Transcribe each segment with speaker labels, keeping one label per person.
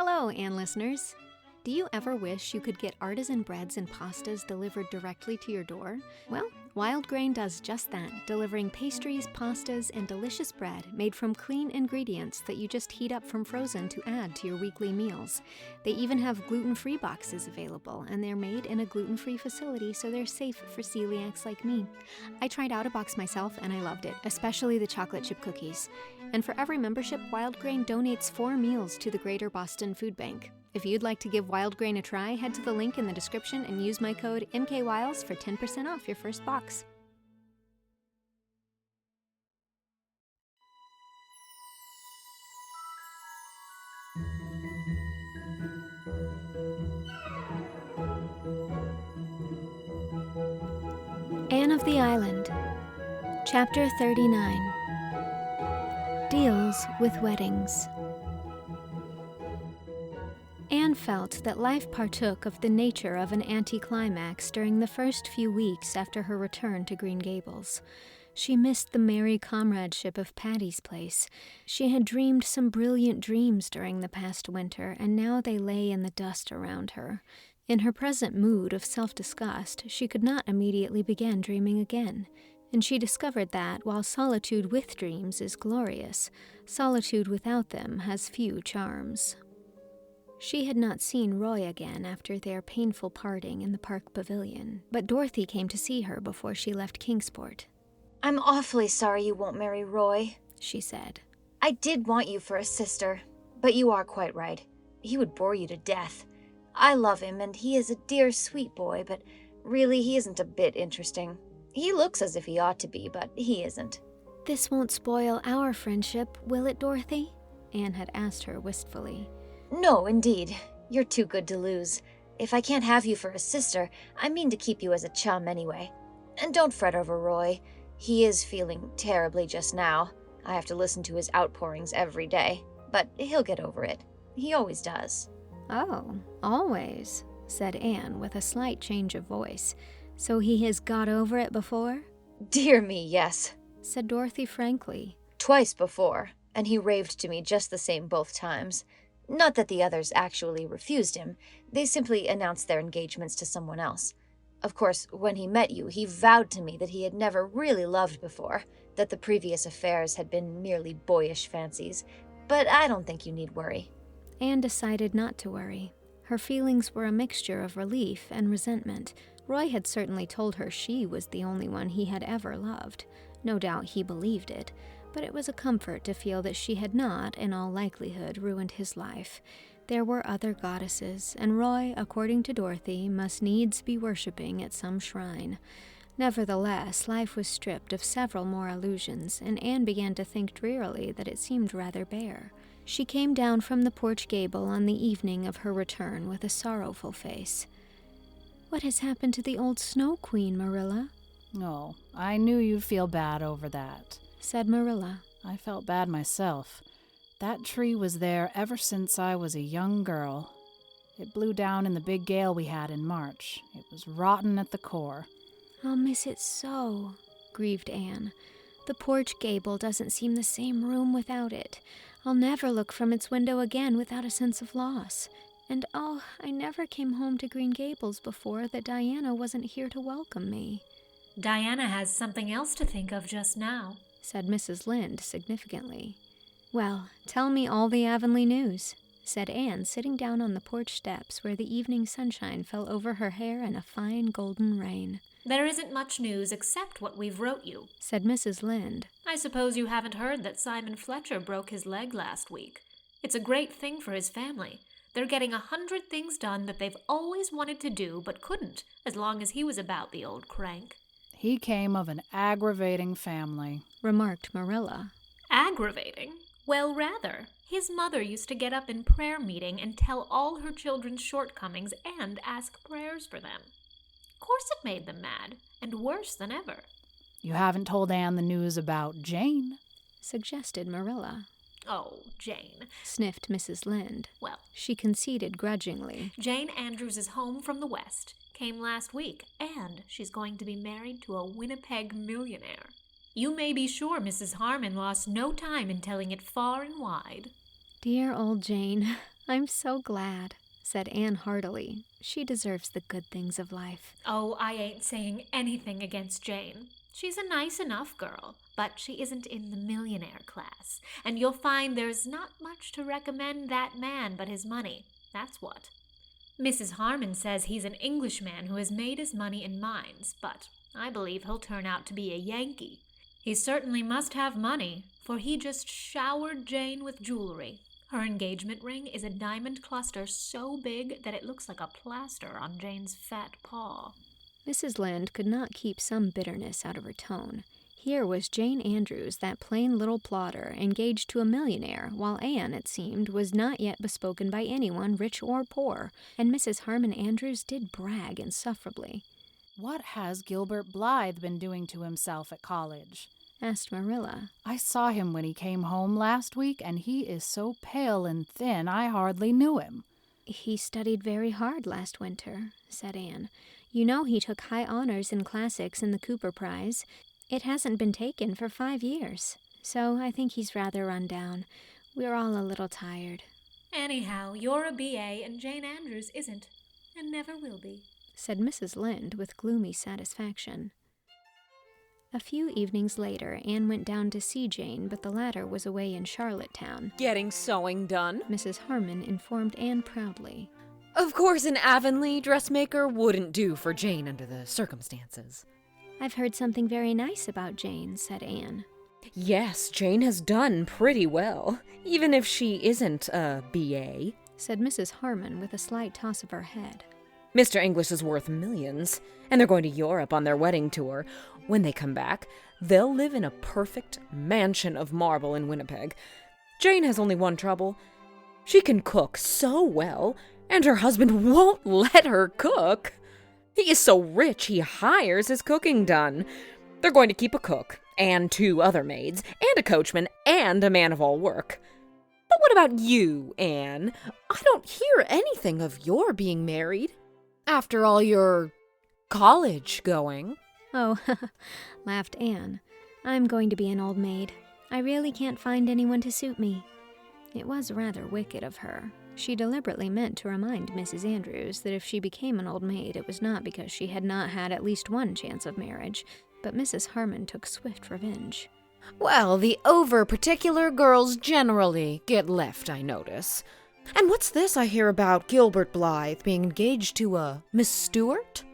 Speaker 1: Hello, Anne listeners. Do you ever wish you could get artisan breads and pastas delivered directly to your door? Well, Wild Grain does just that, delivering pastries, pastas, and delicious bread made from clean ingredients that you just heat up from frozen to add to your weekly meals. They even have gluten-free boxes available, and they're made in a gluten-free facility, so they're safe for celiacs like me. I tried out a box myself, and I loved it, especially the chocolate chip cookies. And for every membership, Wild Grain donates 4 meals to the Greater Boston Food Bank. If you'd like to give Wild Grain a try, head to the link in the description and use my code MKWILES for 10% off your first box. Anne of the Island, Chapter 39. Deals with Weddings. Anne felt that life partook of the nature of an anticlimax during the first few weeks after her return to Green Gables. She missed the merry comradeship of Patty's place. She had dreamed some brilliant dreams during the past winter, and now they lay in the dust around her. In her present mood of self-disgust, she could not immediately begin dreaming again. And she discovered that, while solitude with dreams is glorious, solitude without them has few charms. She had not seen Roy again after their painful parting in the park pavilion, but Dorothy came to see her before she left Kingsport.
Speaker 2: "I'm awfully sorry you won't marry Roy,"
Speaker 1: she said.
Speaker 2: "I did want you for a sister, but you are quite right. He would bore you to death. I love him, and he is a dear, sweet boy, but really he isn't a bit interesting. He looks as if he ought to be, but he isn't."
Speaker 1: "This won't spoil our friendship, will it, Dorothy?" Anne had asked her wistfully.
Speaker 2: "No, indeed. You're too good to lose. If I can't have you for a sister, I mean to keep you as a chum anyway. And don't fret over Roy. He is feeling terribly just now. I have to listen to his outpourings every day. But he'll get over it. He always does."
Speaker 1: "Oh, always," said Anne with a slight change of voice. "So he has got over it before?"
Speaker 2: "Dear me, yes,"
Speaker 1: said Dorothy frankly.
Speaker 2: "Twice before, and he raved to me just the same both times. Not that the others actually refused him. They simply announced their engagements to someone else. Of course, when he met you, he vowed to me that he had never really loved before, that the previous affairs had been merely boyish fancies. But I don't think you need worry."
Speaker 1: Anne decided not to worry. Her feelings were a mixture of relief and resentment. Roy had certainly told her she was the only one he had ever loved. No doubt he believed it, but it was a comfort to feel that she had not, in all likelihood, ruined his life. There were other goddesses, and Roy, according to Dorothy, must needs be worshipping at some shrine. Nevertheless, life was stripped of several more illusions, and Anne began to think drearily that it seemed rather bare. She came down from the porch gable on the evening of her return with a sorrowful face. "What has happened to the old Snow Queen, Marilla?"
Speaker 3: "Oh, I knew you'd feel bad over that,"
Speaker 1: said Marilla.
Speaker 3: "I felt bad myself. That tree was there ever since I was a young girl. It blew down in the big gale we had in March. It was rotten at the core."
Speaker 1: "I'll miss it so," grieved Anne. "The porch gable doesn't seem the same room without it. I'll never look from its window again without a sense of loss. And oh, I never came home to Green Gables before that Diana wasn't here to welcome me."
Speaker 4: "Diana has something else to think of just now,"
Speaker 1: said Mrs. Lynde significantly. "Well, tell me all the Avonlea news," said Anne, sitting down on the porch steps where the evening sunshine fell over her hair in a fine golden rain.
Speaker 4: "There isn't much news except what we've wrote you,"
Speaker 1: said Mrs. Lynde.
Speaker 4: "I suppose you haven't heard that Simon Fletcher broke his leg last week. It's a great thing for his family. They're getting 100 things done that they've always wanted to do but couldn't, as long as he was about, the old crank."
Speaker 3: "He came of an aggravating family,"
Speaker 1: remarked Marilla.
Speaker 4: "Aggravating? Well, rather. His mother used to get up in prayer meeting and tell all her children's shortcomings and ask prayers for them. Of course it made them mad, and worse than ever."
Speaker 3: "You haven't told Anne the news about Jane,"
Speaker 1: suggested Marilla.
Speaker 4: "Oh, Jane,"
Speaker 1: sniffed Mrs. Lynde.
Speaker 4: "Well,
Speaker 1: she conceded grudgingly.
Speaker 4: Jane Andrews is home from the West, came last week, and she's going to be married to a Winnipeg millionaire. You may be sure Mrs. Harmon lost no time in telling it far and wide."
Speaker 1: "Dear old Jane," I'm so glad, said Anne heartily. She deserves the good things of life.
Speaker 4: Oh, I ain't saying anything against Jane. She's a nice enough girl, but she isn't in the millionaire class. And you'll find there's not much to recommend that man but his money. That's what. Mrs. Harmon says he's an Englishman who has made his money in mines, but I believe he'll turn out to be a Yankee. He certainly must have money, for he just showered Jane with jewelry. Her engagement ring is a diamond cluster so big that it looks like a plaster on Jane's fat paw.
Speaker 1: Mrs. Lynde could not keep some bitterness out of her tone. Here was Jane Andrews, that plain little plodder, engaged to a millionaire, while Anne, it seemed, was not yet bespoken by anyone, rich or poor, and Mrs. Harmon Andrews did brag insufferably.
Speaker 3: What has Gilbert Blythe been doing to himself at college?
Speaker 1: Asked Marilla.
Speaker 3: I saw him when he came home last week, and he is so pale and thin I hardly knew him.
Speaker 1: He studied very hard last winter, said Anne. You know he took high honors in classics in the Cooper Prize. It hasn't been taken for 5 years, so I think he's rather run down. We're all a little tired.
Speaker 4: Anyhow, you're a B.A. and Jane Andrews isn't, and never will be,
Speaker 1: said Mrs. Lynde with gloomy satisfaction. A few evenings later, Anne went down to see Jane, but the latter was away in Charlottetown.
Speaker 5: Getting sewing done.
Speaker 1: Mrs. Harmon informed Anne proudly.
Speaker 5: Of course an Avonlea dressmaker wouldn't do for Jane under the circumstances.
Speaker 1: I've heard something very nice about Jane, said Anne.
Speaker 5: Yes, Jane has done pretty well, even if she isn't a B.A.,
Speaker 1: said Mrs. Harmon with a slight toss of her head.
Speaker 5: Mr. English is worth millions, and they're going to Europe on their wedding tour. When they come back, they'll live in a perfect mansion of marble in Winnipeg. Jane has only one trouble. She can cook so well, and her husband won't let her cook. He is so rich he hires his cooking done. They're going to keep a cook, and 2 other maids, and a coachman, and a man of all work. But what about you, Anne? I don't hear anything of your being married. After all your college going.
Speaker 1: Oh, laughed Anne. I'm going to be an old maid. I really can't find anyone to suit me. It was rather wicked of her. She deliberately meant to remind Mrs. Andrews that if she became an old maid, it was not because she had not had at least one chance of marriage, but Mrs. Harmon took swift revenge.
Speaker 5: Well, the over-particular girls generally get left, I notice. And what's this I hear about Gilbert Blythe being engaged to a Miss Stewart?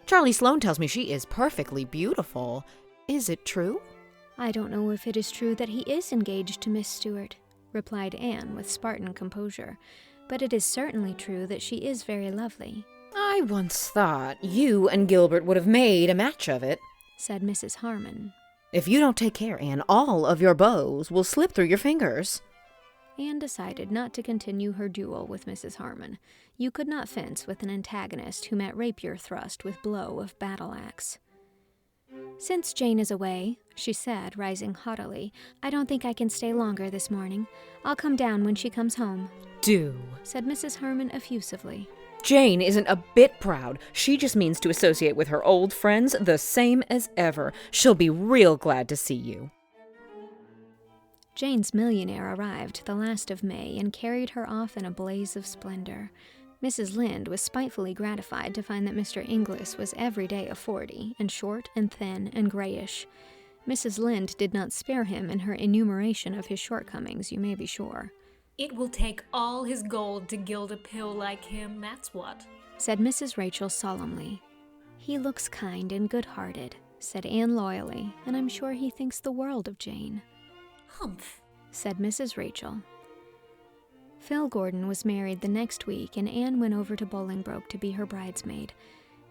Speaker 5: Charlie Sloane tells me she is perfectly beautiful. Is it true?
Speaker 1: I don't know if it is true that he is engaged to Miss Stewart, replied Anne with Spartan composure, but it is certainly true that she is very lovely.
Speaker 5: I once thought you and Gilbert would have made a match of it,
Speaker 1: said Mrs. Harmon.
Speaker 5: If you don't take care, Anne, all of your bows will slip through your fingers.
Speaker 1: Anne decided not to continue her duel with Mrs. Harmon. You could not fence with an antagonist who met rapier thrust with blow of battle-axe. Since Jane is away, she said, rising haughtily, I don't think I can stay longer this morning. I'll come down when she comes home.
Speaker 5: Do,
Speaker 1: said Mrs. Harmon effusively.
Speaker 5: Jane isn't a bit proud. She just means to associate with her old friends the same as ever. She'll be real glad to see you.
Speaker 1: Jane's millionaire arrived the last of May and carried her off in a blaze of splendor. Mrs. Lynde was spitefully gratified to find that Mr. Inglis was every day a 40, and short and thin and grayish. Mrs. Lynde did not spare him in her enumeration of his shortcomings, you may be sure.
Speaker 4: It will take all his gold to gild a pill like him, that's what,
Speaker 1: said Mrs. Rachel solemnly. He looks kind and good-hearted, said Anne loyally, and I'm sure he thinks the world of Jane.
Speaker 4: Humph,
Speaker 1: said Mrs. Rachel. Phil Gordon was married the next week, and Anne went over to Bolingbroke to be her bridesmaid.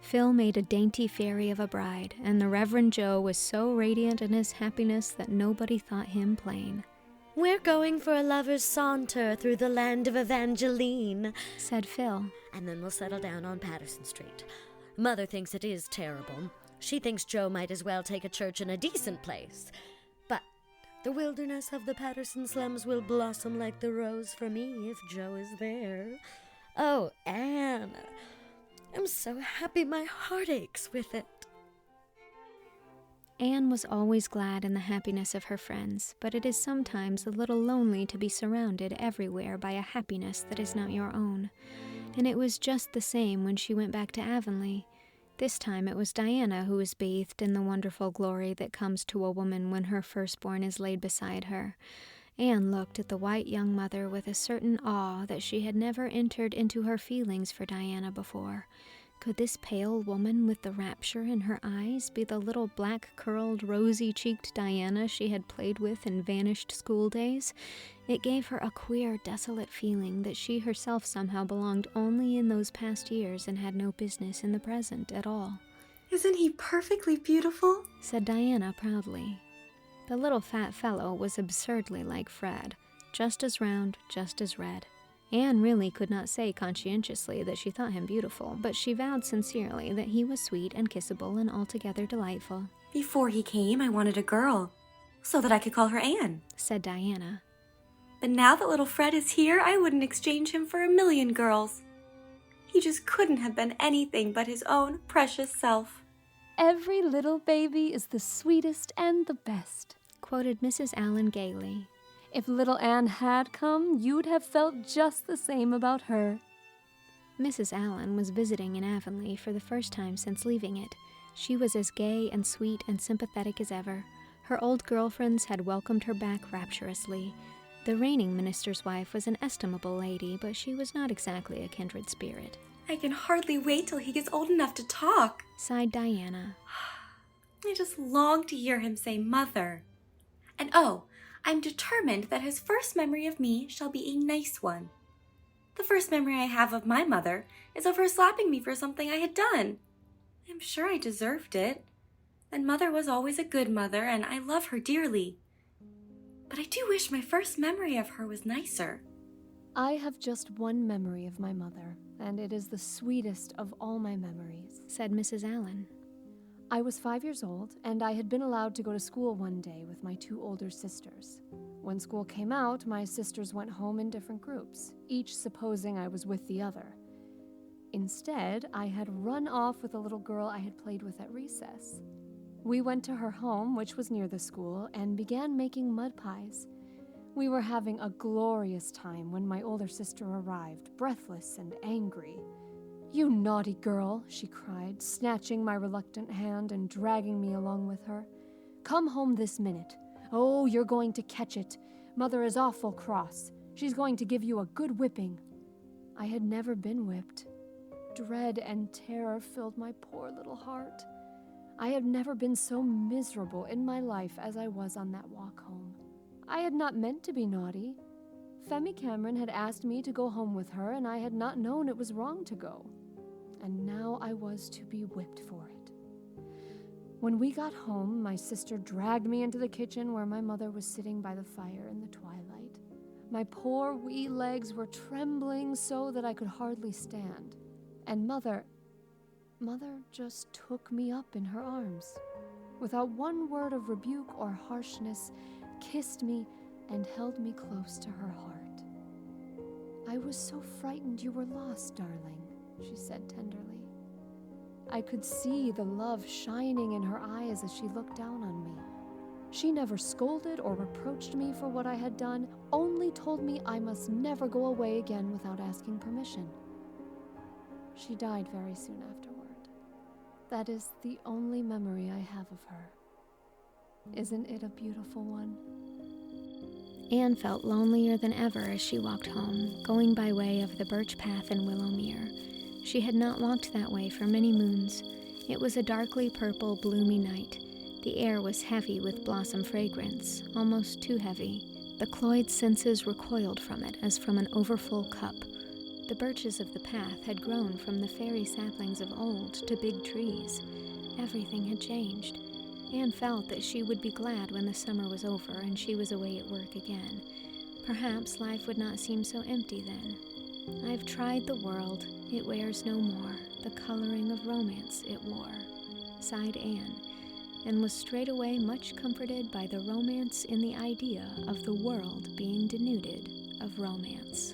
Speaker 1: Phil made a dainty fairy of a bride, and the Reverend Joe was so radiant in his happiness that nobody thought him plain.
Speaker 6: We're going for a lover's saunter through the land of Evangeline,
Speaker 1: said Phil.
Speaker 6: And then we'll settle down on Patterson Street. Mother thinks it is terrible. She thinks Joe might as well take a church in a decent place. But the wilderness of the Patterson slums will blossom like the rose for me if Joe is there. Oh, Anne, I'm so happy my heart aches with it.
Speaker 1: Anne was always glad in the happiness of her friends, but it is sometimes a little lonely to be surrounded everywhere by a happiness that is not your own. And it was just the same when she went back to Avonlea. This time it was Diana who was bathed in the wonderful glory that comes to a woman when her firstborn is laid beside her. Anne looked at the white young mother with a certain awe that she had never entered into her feelings for Diana before. Could this pale woman with the rapture in her eyes be the little black-curled, rosy-cheeked Diana she had played with in vanished school days? It gave her a queer, desolate feeling that she herself somehow belonged only in those past years and had no business in the present at all.
Speaker 7: "Isn't he perfectly beautiful?"
Speaker 1: said Diana proudly. The little fat fellow was absurdly like Fred, just as round, just as red. Anne really could not say conscientiously that she thought him beautiful, but she vowed sincerely that he was sweet and kissable and altogether delightful.
Speaker 7: "Before he came, I wanted a girl, so that I could call her Anne,"
Speaker 1: said Diana.
Speaker 7: "But now that little Fred is here, I wouldn't exchange him for a million girls. He just couldn't have been anything but his own precious self."
Speaker 8: "Every little baby is the sweetest and the best,"
Speaker 1: quoted Mrs. Allen gaily.
Speaker 8: "If little Anne had come, you'd have felt just the same about her."
Speaker 1: Mrs. Allen was visiting in Avonlea for the first time since leaving it. She was as gay and sweet and sympathetic as ever. Her old girlfriends had welcomed her back rapturously. The reigning minister's wife was an estimable lady, but she was not exactly a kindred spirit.
Speaker 7: "I can hardly wait till he gets old enough to talk,"
Speaker 1: sighed Diana.
Speaker 7: "I just long to hear him say mother. And oh, I'm determined that his first memory of me shall be a nice one. The first memory I have of my mother is of her slapping me for something I had done. I'm sure I deserved it. And Mother was always a good mother, and I love her dearly. But I do wish my first memory of her was nicer."
Speaker 8: "I have just one memory of my mother, and it is the sweetest of all my memories,"
Speaker 1: said Mrs. Allen.
Speaker 8: "I was 5 years old, and I had been allowed to go to school one day with my 2 older sisters. When school came out, my sisters went home in different groups, each supposing I was with the other. Instead, I had run off with a little girl I had played with at recess. We went to her home, which was near the school, and began making mud pies. We were having a glorious time when my older sister arrived, breathless and angry. "You naughty girl," she cried, snatching my reluctant hand and dragging me along with her. "Come home this minute. Oh, you're going to catch it. Mother is awful cross. She's going to give you a good whipping." I had never been whipped. Dread and terror filled my poor little heart. I had never been so miserable in my life as I was on that walk home. I had not meant to be naughty. Femi Cameron had asked me to go home with her, and I had not known it was wrong to go. And now I was to be whipped for it. When we got home, my sister dragged me into the kitchen where my mother was sitting by the fire in the twilight. My poor wee legs were trembling so that I could hardly stand. And Mother just took me up in her arms. Without one word of rebuke or harshness, kissed me and held me close to her heart. "I was so frightened you were lost, darling," she said tenderly. I could see the love shining in her eyes as she looked down on me. She never scolded or reproached me for what I had done, only told me I must never go away again without asking permission. She died very soon afterward. That is the only memory I have of her. Isn't it a beautiful one?
Speaker 1: Anne felt lonelier than ever as she walked home, going by way of the birch path in Willowmere. She had not walked that way for many moons. It was a darkly purple, bloomy night. The air was heavy with blossom fragrance, almost too heavy. The cloyed senses recoiled from it as from an overfull cup. The birches of the path had grown from the fairy saplings of old to big trees. Everything had changed. Anne felt that she would be glad when the summer was over and she was away at work again. Perhaps life would not seem so empty then. "I've tried the world, it wears no more the coloring of romance it wore," sighed Anne, and was straightway much comforted by the romance in the idea of the world being denuded of romance.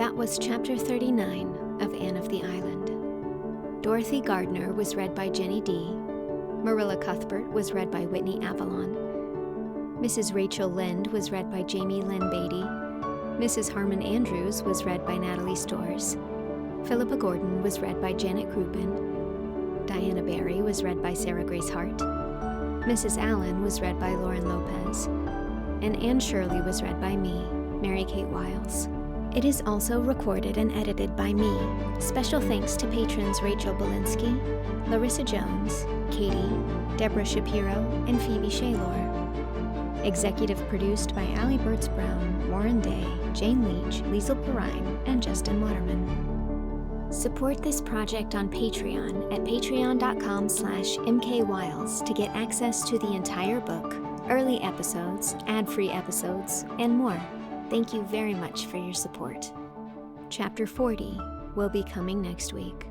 Speaker 1: That was Chapter 39 of Anne of the Island. Dorothy Gardner was read by Jenny D. Marilla Cuthbert was read by Whitney Avalon. Mrs. Rachel Lind was read by Jaime Lynn Beatty. Mrs. Harmon Andrews was read by Natalie Storrs. Philippa Gordon was read by Janet Krupin. Diana Barry was read by Sarah Grace Hart. Mrs. Allen was read by Lauren Lopez. And Anne Shirley was read by me, Mary Kate Wiles. It is also recorded and edited by me. Special thanks to patrons Rachel Belinsky, Larissa Jones, Katie, Deborah Shapiro, and Phoebe Shaylor. Executive produced by Allie Bertz Brown, Warren Day, Jane Leach, Lisel Perrine, and Justin Waterman. Support this project on Patreon at patreon.com/mkwiles to get access to the entire book, early episodes, ad-free episodes, and more. Thank you very much for your support. Chapter 40 will be coming next week.